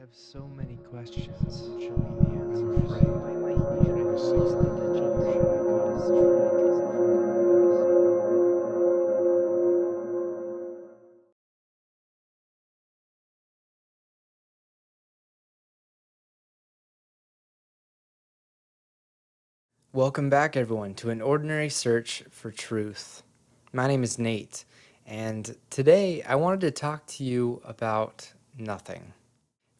have so many questions. Show me the answers. I'm afraid. Why am I here? I lost the digits. I got a Welcome back, everyone, to An Ordinary Search for Truth. My name is Nate, and today I wanted to talk to you about nothing.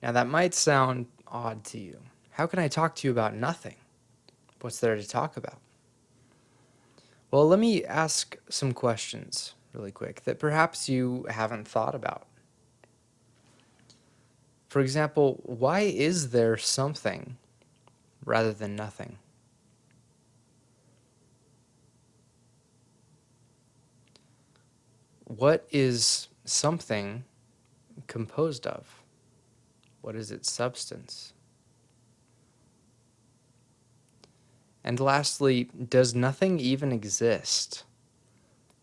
Now, that might sound odd to you. How can I talk to you about nothing? What's there to talk about? Well, let me ask some questions really quick that perhaps you haven't thought about. For example, why is there something rather than nothing? What is something composed of? What is its substance? And lastly, does nothing even exist?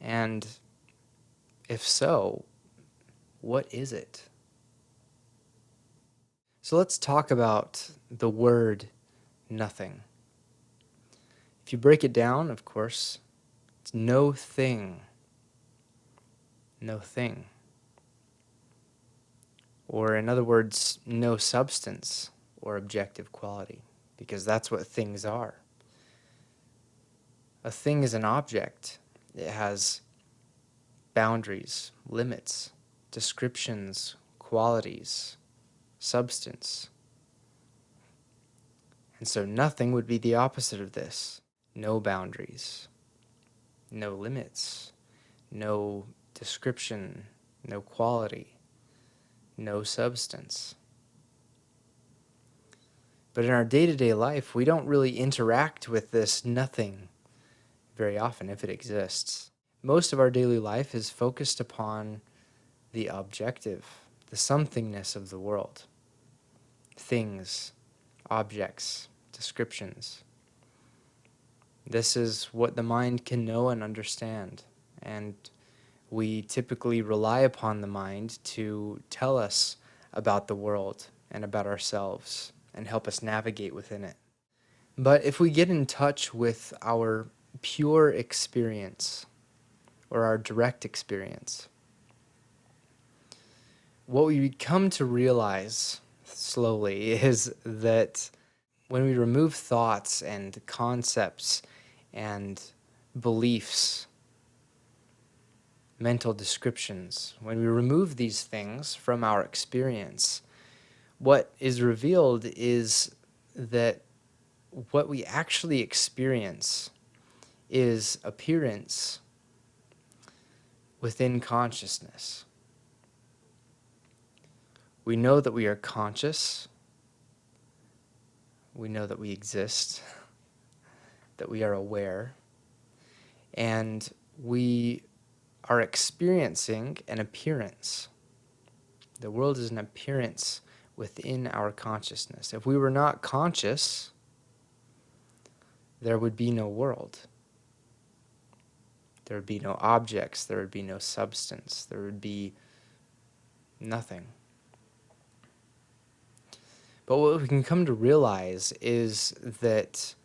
And if so, what is it? So let's talk about the word nothing. If you break it down, of course, it's no thing. No thing. Or in other words, no substance or objective quality, because that's what things are. A thing is an object. It has boundaries, limits, descriptions, qualities, substance. And so nothing would be the opposite of this. No boundaries, no limits, no description, no quality, no substance. But in our day-to-day life, we don't really interact with this nothing very often, if it exists. Most of our daily life is focused upon the objective, the somethingness of the world. Things, objects, descriptions. This is what the mind can know and understand, and we typically rely upon the mind to tell us about the world and about ourselves and help us navigate within it. But if we get in touch with our pure experience or our direct experience, what we come to realize slowly is that when we remove thoughts and concepts and beliefs, mental descriptions, when we remove these things from our experience, what is revealed is that what we actually experience is appearance within consciousness. We know that we are conscious. We know that we exist, that we are aware, and we are experiencing an appearance. The world is an appearance within our consciousness. If we were not conscious, there would be no world. There would be no objects, there would be no substance, there would be nothing. But what we can come to realize is that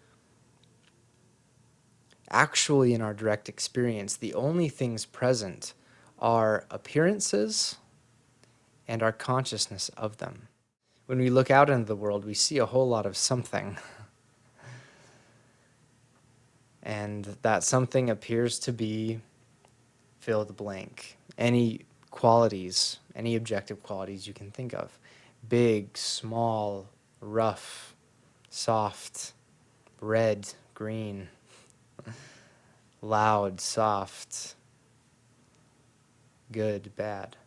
actually in our direct experience, the only things present are appearances and our consciousness of them. When we look out into the world, we see a whole lot of something. And that something appears to be fill the blank. Any qualities, any objective qualities you can think of. Big, small, rough, soft, red, green, loud, soft, good, bad.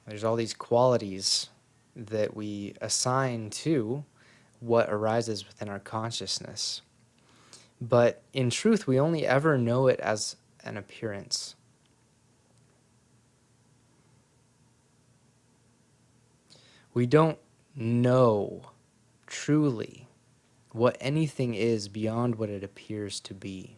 There's all these qualities that we assign to what arises within our consciousness. But in truth, we only ever know it as an appearance. We don't know truly what anything is beyond what it appears to be.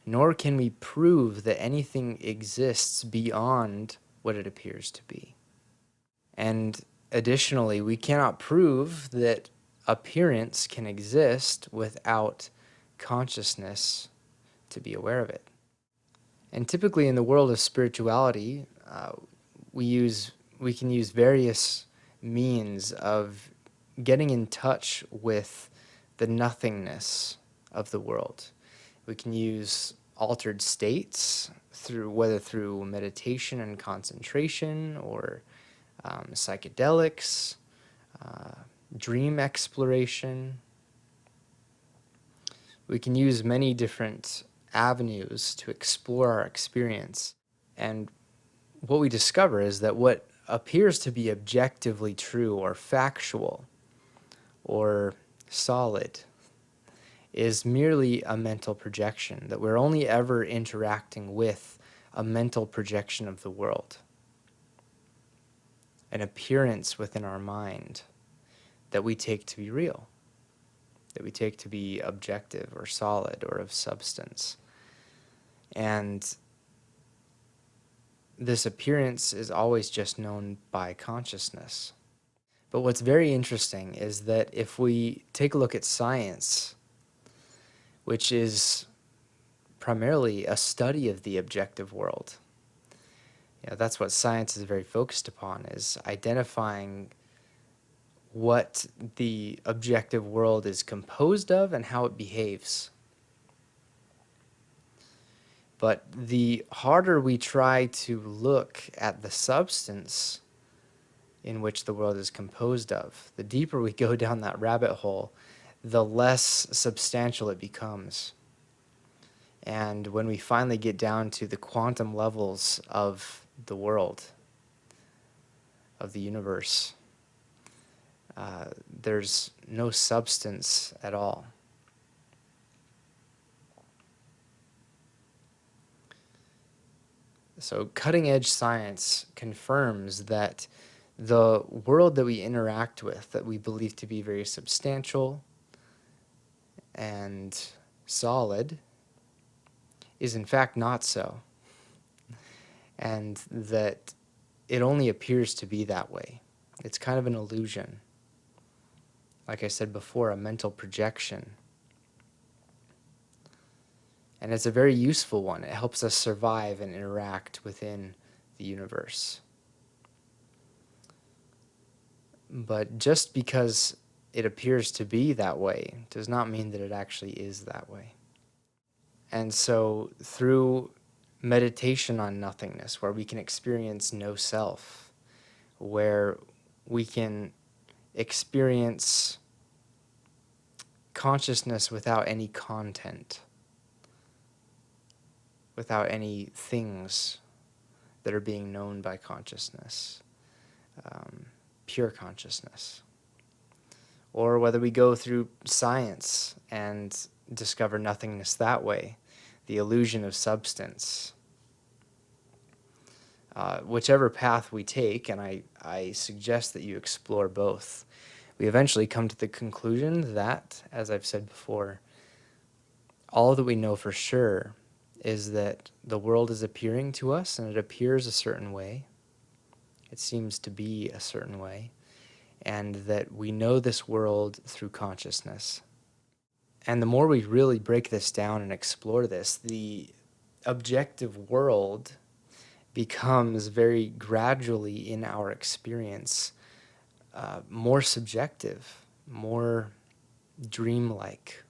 Nor can we prove that anything exists beyond what it appears to be. And additionally, we cannot prove that appearance can exist without consciousness to be aware of it. And typically in the world of spirituality, we can use various means of getting in touch with the nothingness of the world. We can use altered states whether through meditation and concentration or psychedelics, dream exploration. We can use many different avenues to explore our experience. And what we discover is that what appears to be objectively true or factual or solid is merely a mental projection, that we're only ever interacting with a mental projection of the world, an appearance within our mind that we take to be real, that we take to be objective or solid or of substance. And this appearance is always just known by consciousness. But what's very interesting is that if we take a look at science, which is primarily a study of the objective world, that's what science is very focused upon, is identifying what the objective world is composed of and how it behaves. But the harder we try to look at the substance in which the world is composed of, the deeper we go down that rabbit hole, the less substantial it becomes. And when we finally get down to the quantum levels of the world, of the universe, there's no substance at all. So cutting-edge science confirms that the world that we interact with, that we believe to be very substantial and solid, is in fact not so. And that it only appears to be that way. It's kind of an illusion. Like I said before, a mental projection. And it's a very useful one. It helps us survive and interact within the universe. But just because it appears to be that way does not mean that it actually is that way. And so through meditation on nothingness, where we can experience no self, where we can experience consciousness without any content, without any things that are being known by consciousness, pure consciousness. Or whether we go through science and discover nothingness that way, the illusion of substance. Whichever path we take, and I suggest that you explore both, we eventually come to the conclusion that, as I've said before, all that we know for sure is that the world is appearing to us, and it appears a certain way. It seems to be a certain way, and that we know this world through consciousness. And the more we really break this down and explore this, the objective world becomes very gradually in our experience more subjective, more dreamlike,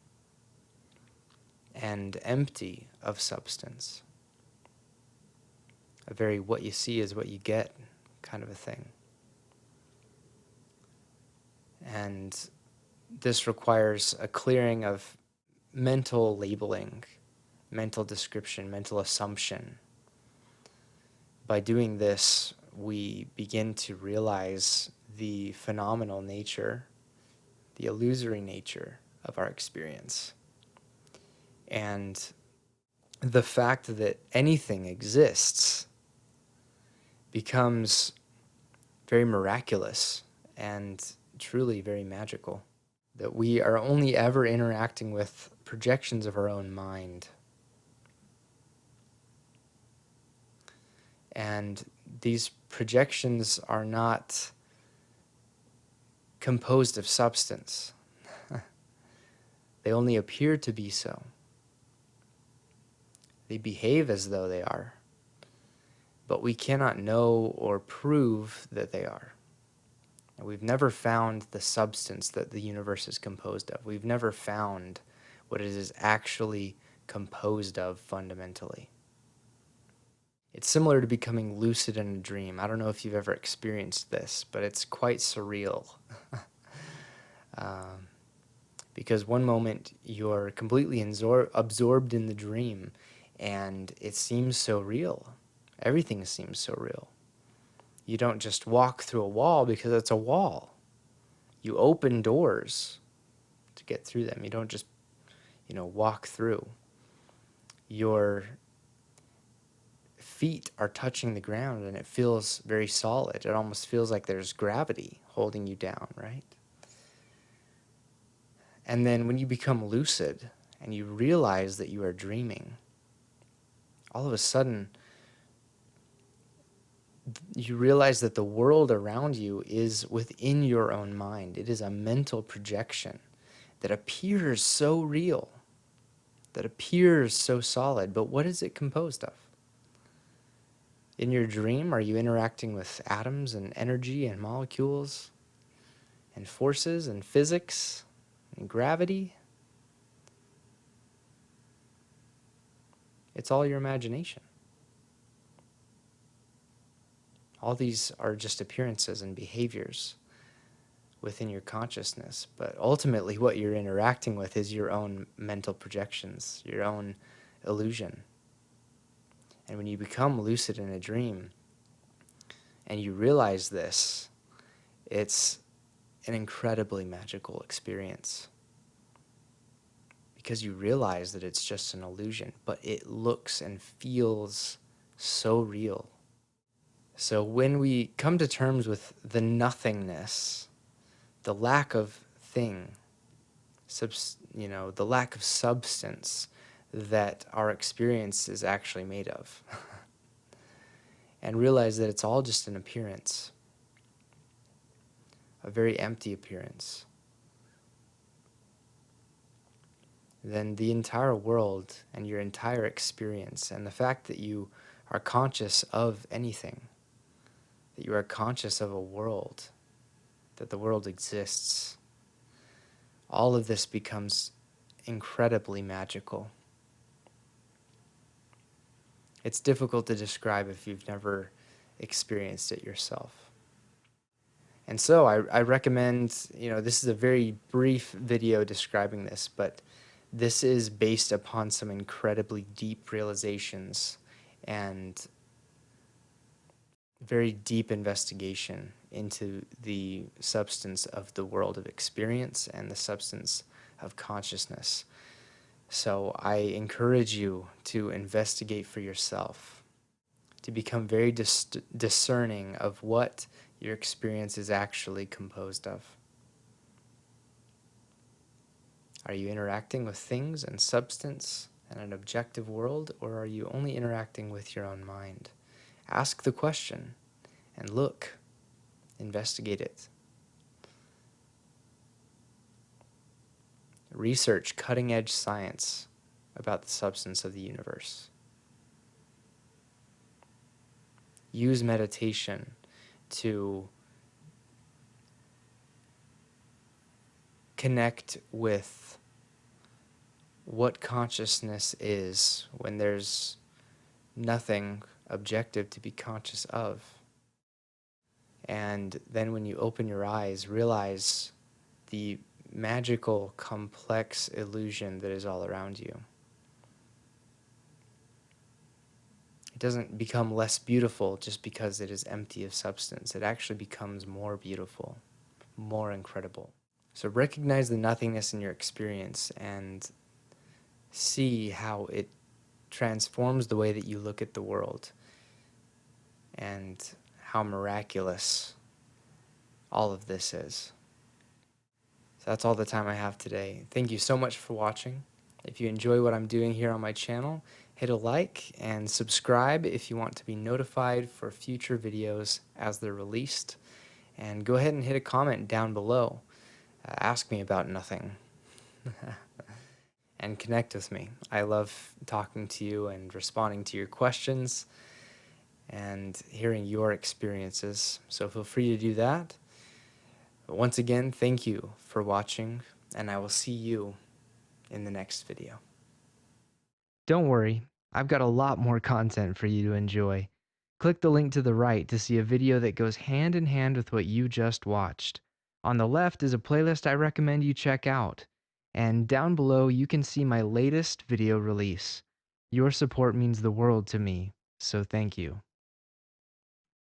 and empty of substance. A very what you see is what you get kind of a thing. And this requires a clearing of mental labeling, mental description, mental assumption. By doing this, we begin to realize the phenomenal nature, the illusory nature of our experience. And the fact that anything exists becomes very miraculous and truly very magical. That we are only ever interacting with projections of our own mind. And these projections are not composed of substance. They only appear to be so. They behave as though they are, but we cannot know or prove that they are. And we've never found the substance that the universe is composed of. We've never found what it is actually composed of fundamentally. It's similar to becoming lucid in a dream. I don't know if you've ever experienced this, but it's quite surreal. Because one moment you're completely absorbed in the dream, and it seems so real. Everything seems so real. You don't just walk through a wall because it's a wall. You open doors to get through them. You don't just, walk through. Your feet are touching the ground and it feels very solid. It almost feels like there's gravity holding you down, right? And then when you become lucid and you realize that you are dreaming, all of a sudden you realize that the world around you is within your own mind. It is a mental projection that appears so real, that appears so solid, but what is it composed of? In your dream, are you interacting with atoms and energy and molecules and forces and physics and gravity? It's all your imagination. All these are just appearances and behaviors within your consciousness, but ultimately what you're interacting with is your own mental projections, your own illusion. And when you become lucid in a dream and you realize this, it's an incredibly magical experience because you realize that it's just an illusion, but it looks and feels so real. So when we come to terms with the nothingness, the lack of thing, the lack of substance that our experience is actually made of, and realize that it's all just an appearance, a very empty appearance, then the entire world and your entire experience and the fact that you are conscious of anything, that you are conscious of a world, that the world exists, all of this becomes incredibly magical. It's difficult to describe if you've never experienced it yourself. And so I recommend, this is a very brief video describing this, but this is based upon some incredibly deep realizations and very deep investigation into the substance of the world of experience and the substance of consciousness. So I encourage you to investigate for yourself, to become very discerning of what your experience is actually composed of. Are you interacting with things and substance and an objective world, or are you only interacting with your own mind? Ask the question and look, investigate it. Research cutting-edge science about the substance of the universe. Use meditation to connect with what consciousness is when there's nothing objective to be conscious of. And then when you open your eyes, realize the magical, complex illusion that is all around you. It doesn't become less beautiful just because it is empty of substance. It actually becomes more beautiful, more incredible. So recognize the nothingness in your experience and see how it transforms the way that you look at the world and how miraculous all of this is. So that's all the time I have today. Thank you so much for watching. If you enjoy what I'm doing here on my channel, hit a like and subscribe if you want to be notified for future videos as they're released. And go ahead and hit a comment down below. Ask me about nothing. And connect with me. I love talking to you and responding to your questions and hearing your experiences. So feel free to do that. But once again, thank you for watching, and I will see you in the next video. Don't worry, I've got a lot more content for you to enjoy. Click the link to the right to see a video that goes hand in hand with what you just watched. On the left is a playlist I recommend you check out. And down below you can see my latest video release. Your support means the world to me, so thank you.